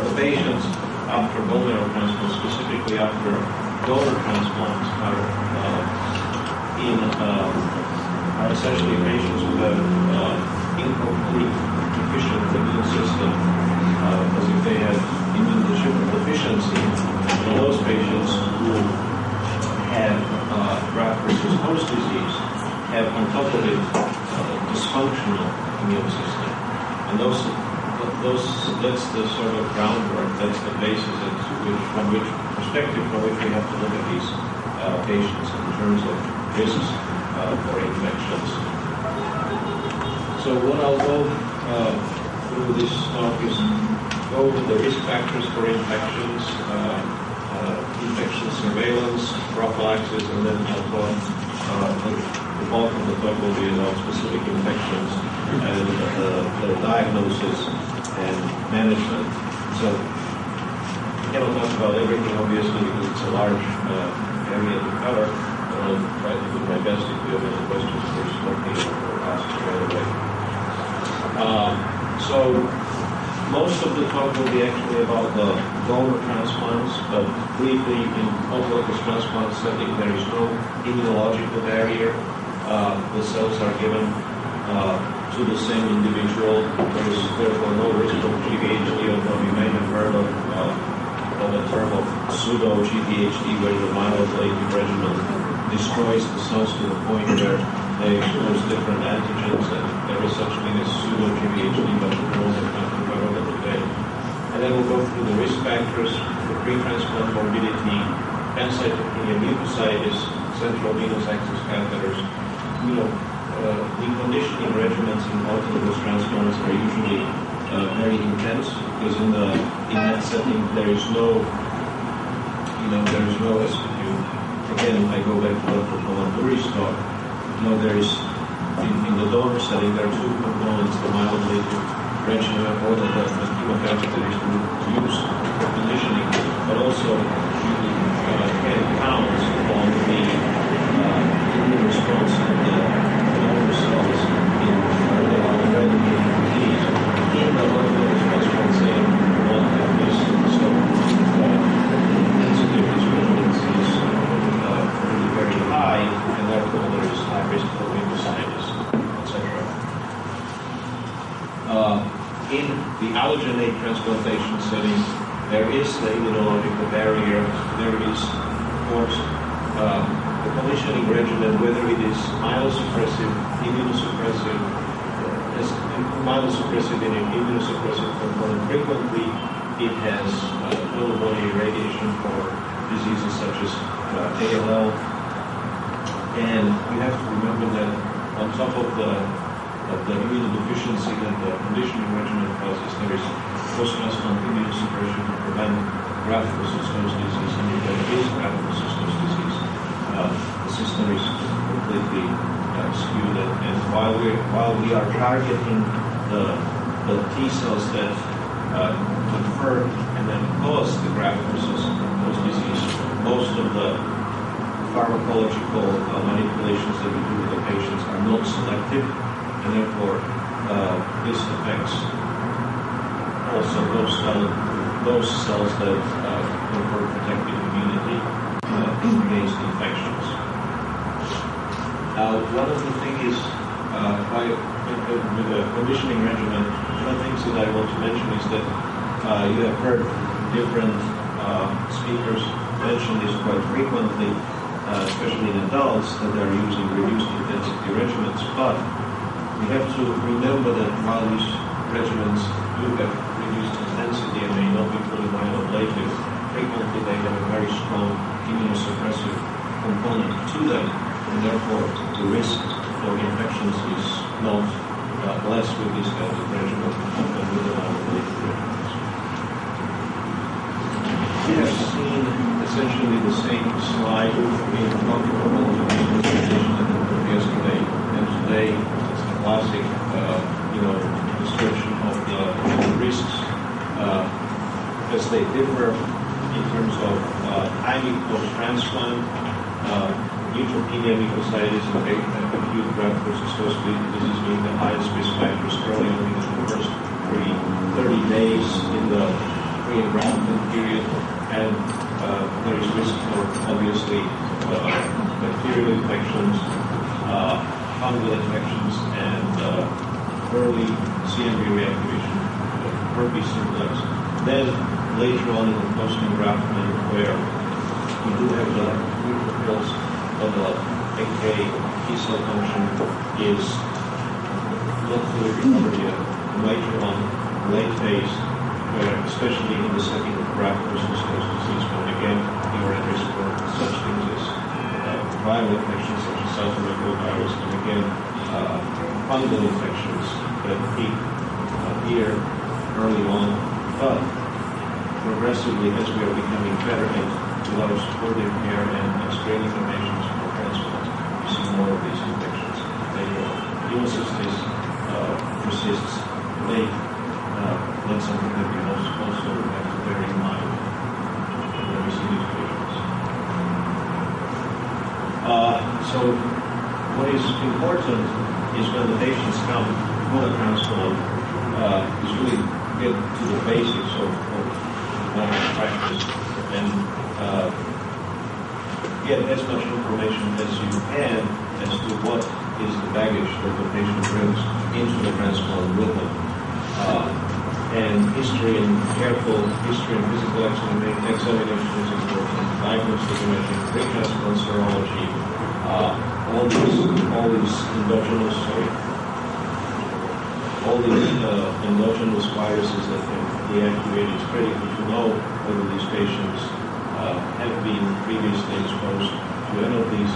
the patients after bone marrow transplant, specifically after donor transplants, are essentially patients who have incomplete, deficient immune system, as if they have immune deficiency. And those patients who have graft versus host disease have on top of it dysfunctional immune system. And that's the sort of groundwork, that's the basis from which we have to look at these patients in terms of risks for infections. So what I'll go through this talk is go over the risk factors for infections, infection surveillance, prophylaxis, and then I'll talk, the bulk of the talk will be about specific infections and the diagnosis and management. So I cannot talk about everything, obviously, because it's a large area to cover, but I'll try to do my best. If you have any questions, please let me ask right away. So most of the talk will be actually about the donor transplants, but briefly in autologous transplant setting, there is no immunological barrier. The cells are given to the same individual. There is therefore no risk of GVHD, although you may have heard of the term of pseudo-GVHD, where the myeloablative regimen destroys the cells to the point where they expose different antigens, and there is such thing as pseudo-GVHD, but we don't have time to cover that today. And then we'll go through the risk factors for pre-transplant morbidity, pancytopenia, mucositis, central venous access catheters. The conditioning regimens in autologous transplants are usually very intense, because in that setting there is no SPQ. Again, I go back to Dr. Polanduri's talk. There is in the donor setting there are two components: the myeloablative regimen or the chemotherapy that is used for conditioning, but also you can count on the immune response of the donor cells in where they are already being disease. In the autologous transplant setting, you won't have this. So intensity of these regimens is really very high, and therefore there is high risk for mucositis, etc. In the allogeneic transplantation setting, there is the immunological barrier. There is, of course, the conditioning regimen, whether it is myelosuppressive, immunosuppressive, myelosuppressive and immunosuppressive component. Frequently, it has total body irradiation for diseases such as ALL. And we have to remember that on top of the immunodeficiency that the conditioning regimen causes, there is post-transplant immunosuppression to prevent graft versus host disease. And if there is graft versus host disease, the system is completely skewed. And while we are targeting the T cells that confer and then cause the graft versus host disease, most of the pharmacological manipulations that we do with the patients are not selective, and therefore this affects also those cells that confer protective immunity against infections. One of the things is, with the conditioning regimen, one of the things that I want to mention is that you have heard different speakers mention this quite frequently, especially in adults, that they're using reduced intensity regimens. But we have to remember that while these regimens do have reduced intensity and may not be fully myeloablative, frequently they have a very strong immunosuppressive component to them, and therefore the risk of infections is not less with this kind of regimen than with the myeloablative regimens. We have seen essentially the same slide in Dr. Polanduri's presentation that we did yesterday, and today it's the classic, description of the risks as they differ in terms of timing post-transplant, neutropenia, mucositis, and acute graft versus host disease being the highest risk factors early on in the first 30 days in the pre-engraftment period, and there is risk for, obviously, bacterial infections, fungal infections, and early CMV reactivation, herpes simplex. Then, later on in the post-engraftment, where we do have the neutrophils, but the NK T-cell function is not fully recovered yet. Later on, late phase, where especially in the setting of graft-versus-host disease, when again you are at risk for such things as viral infections such as cytomegalovirus, and again fungal infections that peak here early on, but progressively as we are becoming better at a lot of supportive care and screening interventions for transplant, we see more of these infections later on. Hemocysis persists late. That's something that we also have to bear in mind when we see these patients. So what is important is when the patients come for the transplant, is really get to the basics of practice and get as much information as you can as to what is the baggage that the patient brings into the transplant with them. And history and careful history and physical examination is important. Diagnostic imaging, pre-transplant serology, all these endogenous viruses that can deactivate. It's critical to know whether these patients have been previously exposed to any of these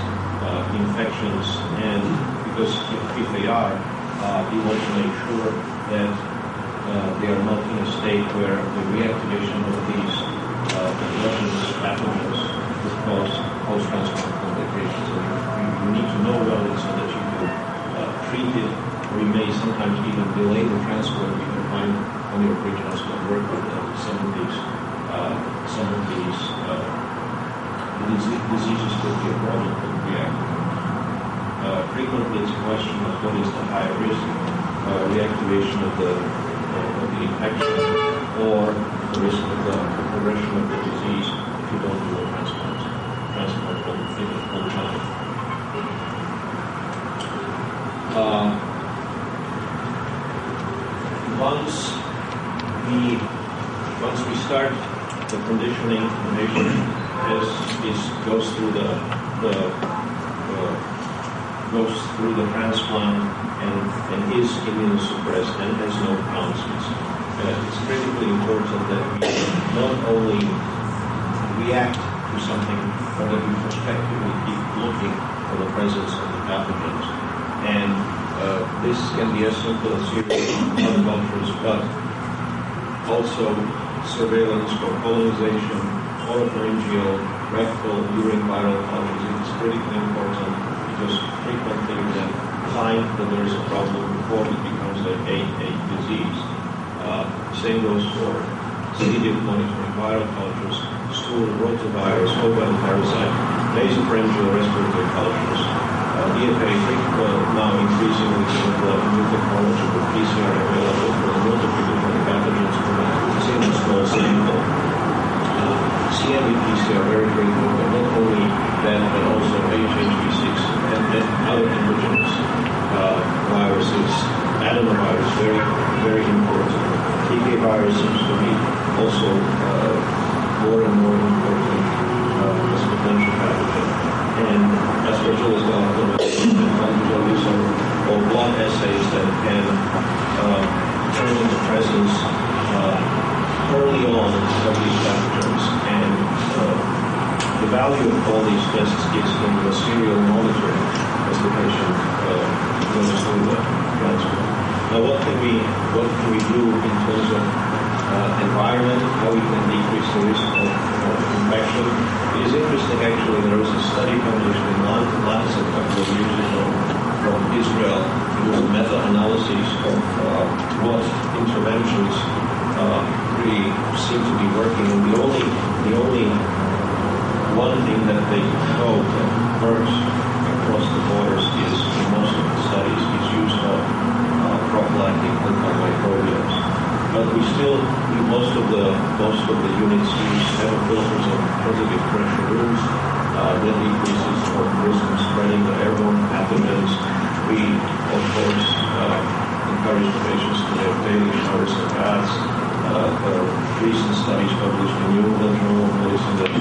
infections, and because if they are, we want to make sure that they are not in a state where the reactivation of these endogenous pathogens would cause post-transplant complications. You need to know about it so that you can treat it. We may sometimes even delay the transplant. We can find on your pre-transplant work that some of these diseases could be a problem with reactivate. Frequently, it's a question of what is the high risk reactivation of the infection or the risk of the progression of the disease if you don't do a transplant on time. Once we start the conditioning, the patient goes through the transplant and is immunosuppressed and has no counts. It's critically important that we not only react to something, but that we prospectively keep looking for the presence of the pathogens. And this can be as simple as serial blood cultures, but also surveillance for colonization, oropharyngeal, rectal, urine viral cultures. It's critically important because frequently we then find that there is a problem before it becomes a disease. Same goes for C-diff monitoring viral cultures, stool, rotavirus, mobile parasite, nasopharyngeal respiratory cultures. DFA now increasingly with new technology with PCR available for multiple different pathogens from a single small sample. CMV PCR very critical, but not only that, but also HHV6 and other endogenous viruses. Adenovirus, very, very important. TK virus seems to be also more and more important as a potential pathogen. And Aspergillus galactomatis, these are all blood assays that can determine the presence early on of these pathogens. And the value of all these tests is in the serial monitoring as the patient goes through the transplant. Now, what can we do in terms of environment, how we can decrease the risk of infection? It is interesting, actually, there was a study published in Lancet a couple of years ago from Israel. It was a meta-analysis of what interventions really seem to be working. And the only one thing that they showed that works across the borders is, in most of the studies, is use of prophylactic antimicrobials. but we still, in most of the units use HEPA filters and positive pressure rooms. That decreases the risk of spreading the airborne pathogens. We, of course, encourage the patients to have daily showers and baths. There are recent studies published in New England Journal of Medicine that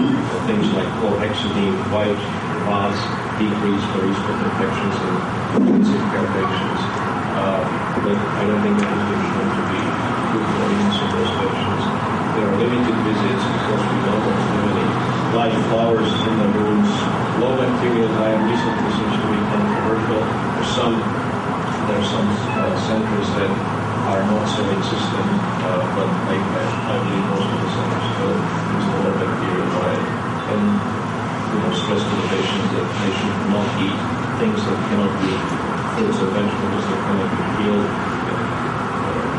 things like chlorhexidine, white baths decrease the risk of infections in intensive care patients. But I don't think that is shown to be good for most of those patients. There are limited visits because we don't want to do any live flowers in the rooms. Low bacterial diet recently seems to be controversial. There are some centers that are not so insistent, but I believe most of the centers still use a low bacterial diet. And stress to the patients that they should not eat things that cannot be fruits or vegetables that cannot be peeled.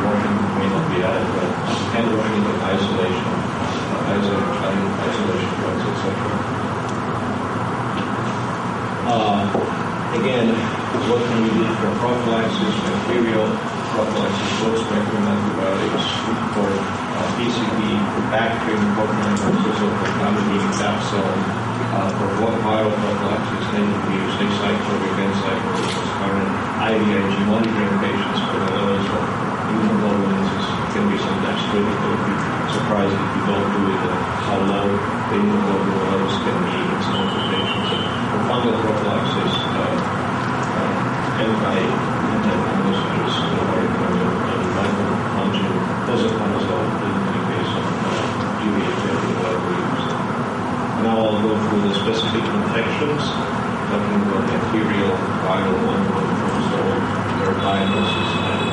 Washing may not be adequate. Hand washing in isolation, isolation drugs, etc. Again, what can we do for prophylaxis, bacterial prophylaxis, broad-spectrum antibiotics for PCP, for bacterial prophylaxis of contaminated capsule, for viral prophylaxis, then we use acyclovir, encyclovir, current IVIG monitoring patients for the levels of immunoglobulins can be sometimes critical. If you're surprised if you don't do it, how low the immunoglobulin levels can be in some of the patients. For fungal prophylaxis, anti-fungal such as orichalcum and microfungin, posaconazole in the case of GVHD, whatever we use. Now I'll go through the specific infections, talking about bacterial, viral, uncontrolled, their diagnosis and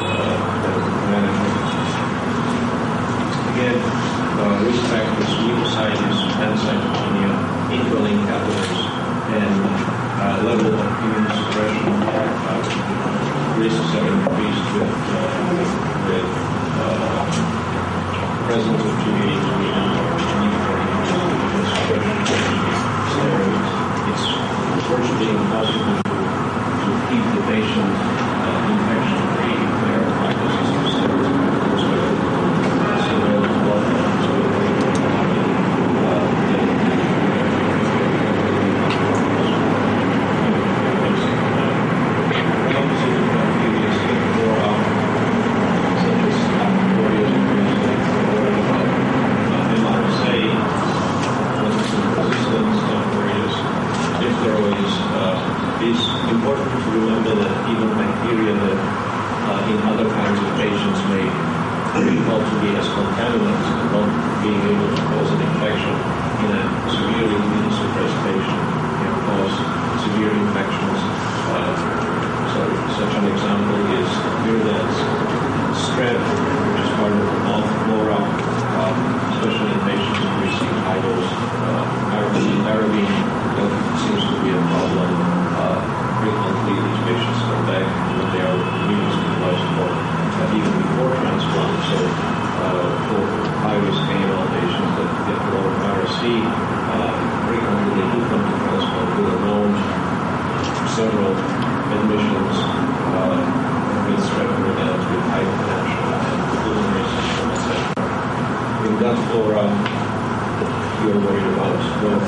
management. Again, risk factors, mucositis, pancytopenia, indwelling capillaries, and level of immune suppression. Risks are increased with presence of GVHD and steroids. It's virtually impossible to keep the patient infection-free if they are hypothesis of steroids. It's important to remember that even bacteria that in other kinds of patients may be thought to be as contaminants, not being able to cause an infection in a severely immunosuppressed patient can cause severe infections. Such an example is virulence, strep, which is part of the mouth flora, especially in patients who receive high dose Arabine. That seems to be a problem. Frequently, these patients come back when they are immunosuppressed or even before transplant. So, for high-risk AML patients that get coronavirus C, frequently they do come to transplant with a known several admissions with strep virulence, with hypertension, and pulmonary system, etc. In gut flora, you're worried about both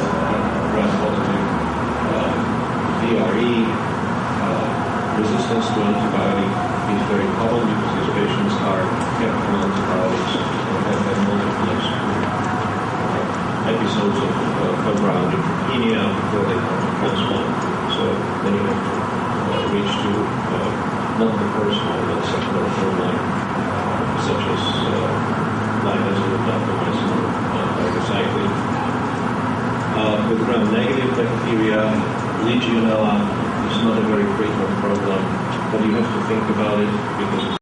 gram-positive VRE, resistance to antibiotic is very common because these patients are kept on antibiotics or have had multiple episodes of febrile neutropenia before they come to transplant. So then you have to reach to not the first line, but second or third line, such as linezolid, daptomycin, or tigecycline. With gram-negative bacteria, Legionella is not a very frequent problem, but you have to think about it because